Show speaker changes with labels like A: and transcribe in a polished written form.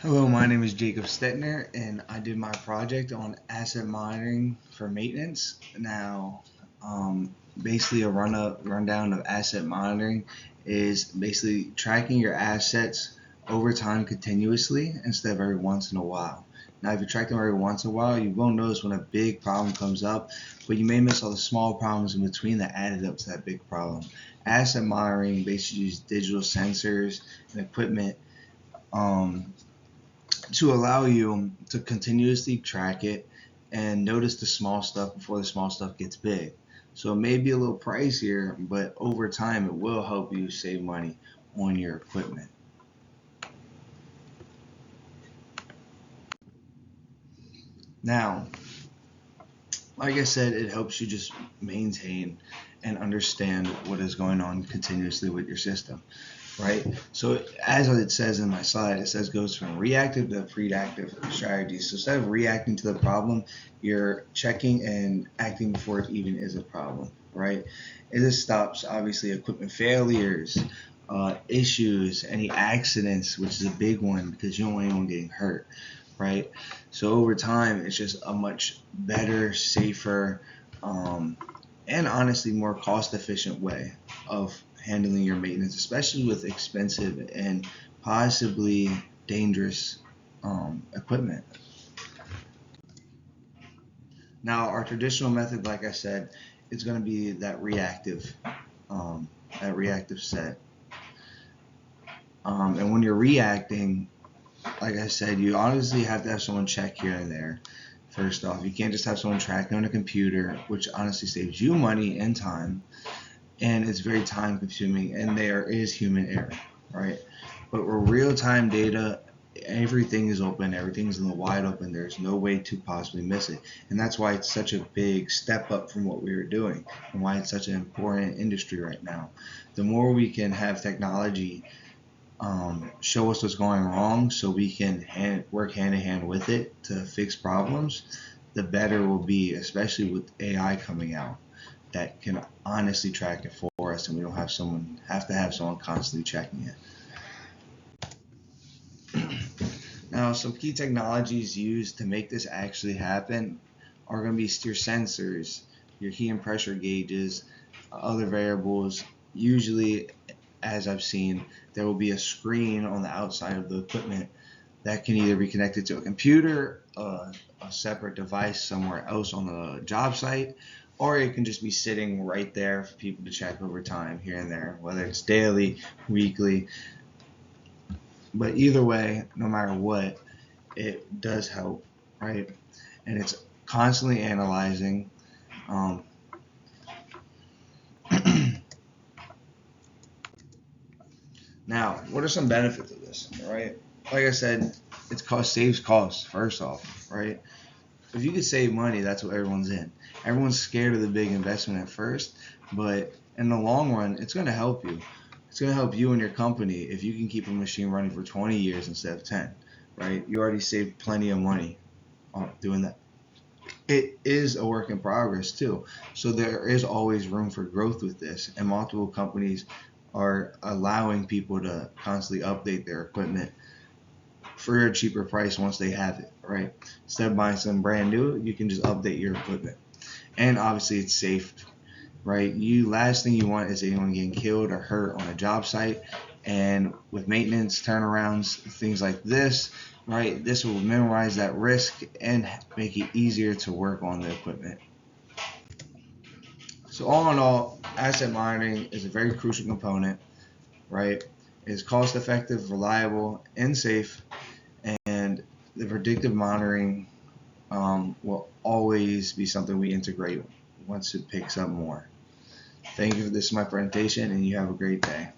A: Hello, my name is Jacob Stetner, and I did my project on asset monitoring for maintenance. Now, basically, a rundown of asset monitoring is basically tracking your assets over time continuously instead of every once in a while. Now, if you track them every once in a while, you won't notice when a big problem comes up, but you may miss all the small problems in between that added up to that big problem. Asset monitoring basically uses digital sensors and equipment. Um, to allow you to continuously track it and notice the small stuff before the small stuff gets big. So it may be a little pricier, but over time it will help you save money on your equipment. Now, like I said, it helps you just maintain and understand what is going on continuously with your system, right? So as it says in my slide, it says goes from reactive to reactive strategies. So instead of reacting to the problem, you're checking and acting before it even is a problem, right? And this stops obviously equipment failures, issues, any accidents, which is a big one because you don't want anyone getting hurt, right? So over time, it's just a much better, safer, um, and honestly more cost-efficient way of handling your maintenance, especially with expensive and possibly dangerous equipment. Now, our traditional method, like I said, is going to be um, that reactive set. And when you're reacting, like I said, you honestly have to have someone check here and there. First off, you can't just have someone tracking on a computer, which honestly saves you money and time, and it's very time consuming, and there is human error, right? But with real time data, everything is open, everything's in the wide open. There's no way to possibly miss it, and that's why it's such a big step up from what we were doing, and why it's such an important industry right now. The more we can have technology show us what's going wrong so we can work hand in hand with it to fix problems, the better it will be, especially with AI coming out that can honestly track it for us and we don't have to have someone constantly checking it. Now, some key technologies used to make this actually happen are going to be your sensors, your heat and pressure gauges, other variables. Usually, as I've seen, there will be a screen on the outside of the equipment that can either be connected to a computer, a separate device somewhere else on the job site, or it can just be sitting right there for people to check over time here and there, whether it's daily, weekly. But either way, no matter what, it does help, right? And it's constantly analyzing. Um, Now, what are some benefits of this, right? Like I said, it's saves costs first off, right? If you could save money, that's what everyone's in. Everyone's scared of the big investment at first, but in the long run, it's going to help you. It's going to help you and your company if you can keep a machine running for 20 years instead of 10, right? You already saved plenty of money doing that. It is a work in progress too, so there is always room for growth with this, and multiple companies are allowing people to constantly update their equipment for a cheaper price once they have it, right? Instead of buying something brand new, you can just update your equipment. And obviously it's safe, right? Last thing you want is anyone getting killed or hurt on a job site. And with maintenance, turnarounds, things like this, right? This will minimize that risk and make it easier to work on the equipment. So all in all, asset monitoring is a very crucial component, right? It's cost effective, reliable, and safe, and the predictive monitoring will always be something we integrate once it picks up more. Thank you. This is my presentation, and you have a great day.